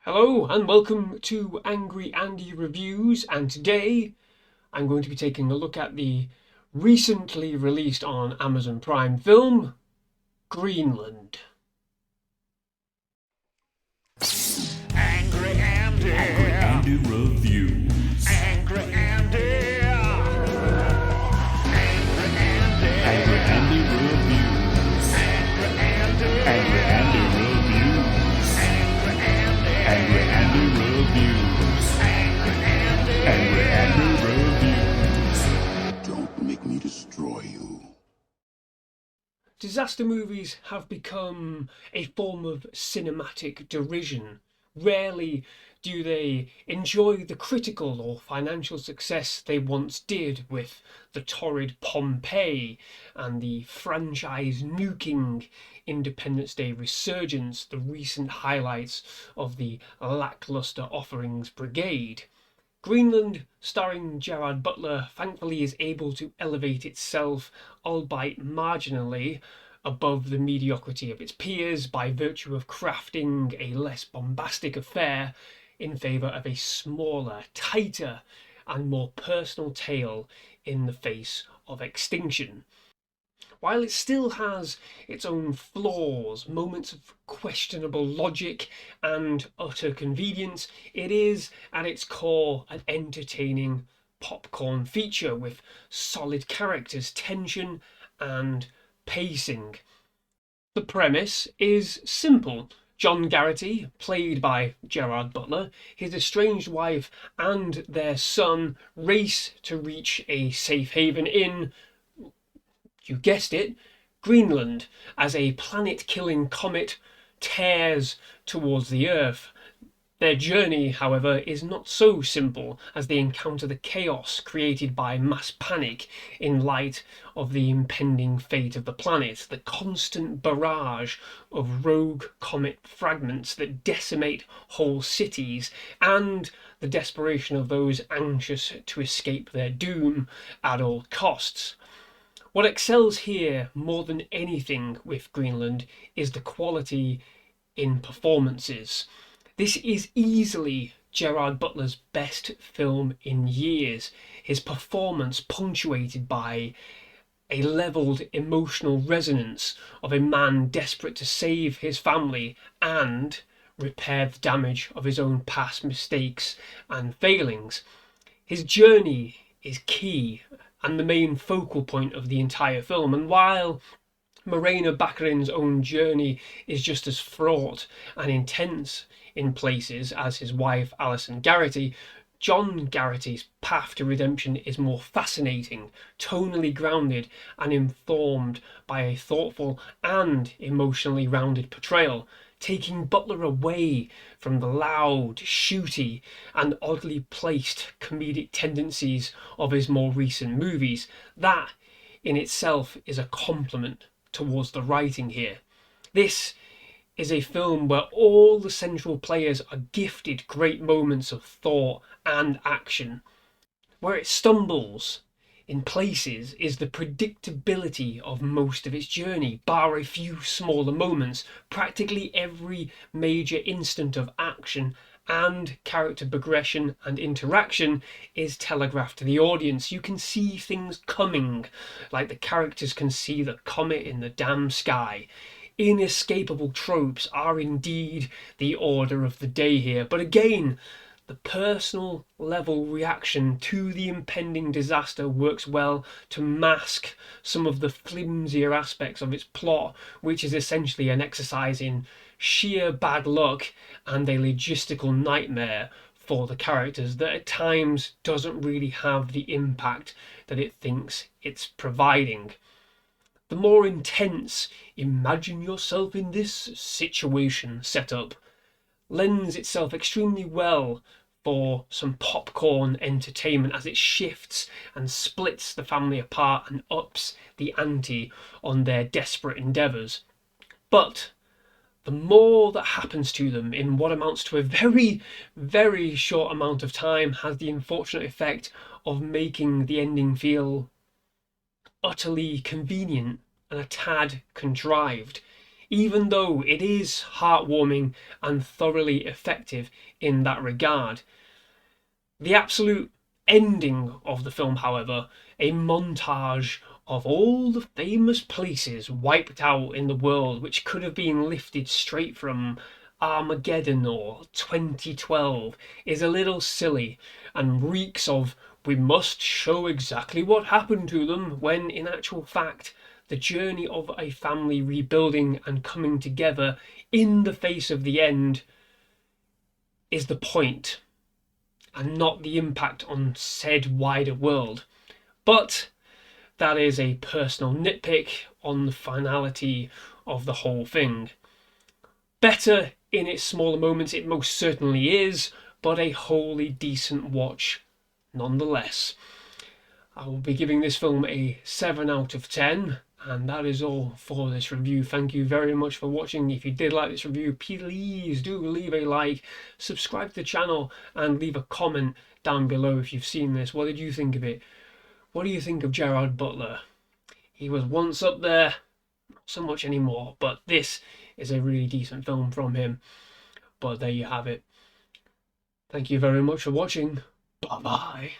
Hello and welcome to Angry Andy Reviews, and today I'm going to be taking a look at the recently released on Amazon Prime film, Greenland. Angry Andy. Angry Andy Reviews. Angry Andy. Angry Andy. Angry Andy Reviews. Angry Andy. Angry Andy Reviews. Angry Andy. Angry Andy Reviews. Angry Andy Reviews. Don't make me destroy you. Disaster movies have become a form of cinematic derision. Rarely do they enjoy the critical or financial success they once did with the torrid Pompeii and the franchise nuking Independence Day resurgence, the recent highlights of the lackluster Offerings Brigade. Greenland, starring Gerard Butler, thankfully is able to elevate itself, albeit marginally, above the mediocrity of its peers by virtue of crafting a less bombastic affair in favour of a smaller, tighter, and more personal tale in the face of extinction. While it still has its own flaws, moments of questionable logic and utter convenience, it is at its core an entertaining popcorn feature with solid characters, tension and pacing. The premise is simple. John Garrity, played by Gerard Butler, his estranged wife and their son race to reach a safe haven in, you guessed it, Greenland, as a planet-killing comet tears towards the Earth. Their journey, however, is not so simple as they encounter the chaos created by mass panic in light of the impending fate of the planet, the constant barrage of rogue comet fragments that decimate whole cities, and the desperation of those anxious to escape their doom at all costs. What excels here more than anything with Greenland is the quality in performances. This is easily Gerard Butler's best film in years. His performance punctuated by a levelled emotional resonance of a man desperate to save his family and repair the damage of his own past mistakes and failings. His journey is key and the main focal point of the entire film, and while Morena Baccarin's own journey is just as fraught and intense in places as his wife Alison Garrity, John Garrity's path to redemption is more fascinating, tonally grounded and informed by a thoughtful and emotionally rounded portrayal, taking Butler away from the loud, shooty and oddly placed comedic tendencies of his more recent movies. That in itself is a compliment towards the writing here. This is a film where all the central players are gifted great moments of thought and action. Where it stumbles in places is the predictability of most of its journey, bar a few smaller moments. Practically every major instant of action and character progression and interaction is telegraphed to the audience. You can see things coming, like the characters can see the comet in the damn sky. Inescapable tropes are indeed the order of the day here, but again, the personal level reaction to the impending disaster works well to mask some of the flimsier aspects of its plot, which is essentially an exercise in sheer bad luck and a logistical nightmare for the characters that at times doesn't really have the impact that it thinks it's providing. The more intense imagine yourself in this situation setup lends itself extremely well for some popcorn entertainment as it shifts and splits the family apart and ups the ante on their desperate endeavours. But the more that happens to them in what amounts to a very, very short amount of time has the unfortunate effect of making the ending feel utterly convenient and a tad contrived. even though it is heartwarming and thoroughly effective in that regard. The absolute ending of the film, however, a montage of all the famous places wiped out in the world, which could have been lifted straight from Armageddon or 2012, is a little silly and reeks of we must show exactly what happened to them, when in actual fact the journey of a family rebuilding and coming together in the face of the end is the point, and not the impact on said wider world. But that is a personal nitpick on the finality of the whole thing. Better in its smaller moments, it most certainly is, but a wholly decent watch nonetheless. I will be giving this film a 7 out of 10, and that is all for this review. Thank you very much for watching. If you did like this review, please do leave a like, subscribe to the channel, and leave a comment down below if you've seen this. What did you think of it? What do you think of Gerard Butler? He was once up there, not so much anymore, but this is a really decent film from him. But there you have it. Thank you very much for watching. Bye-bye.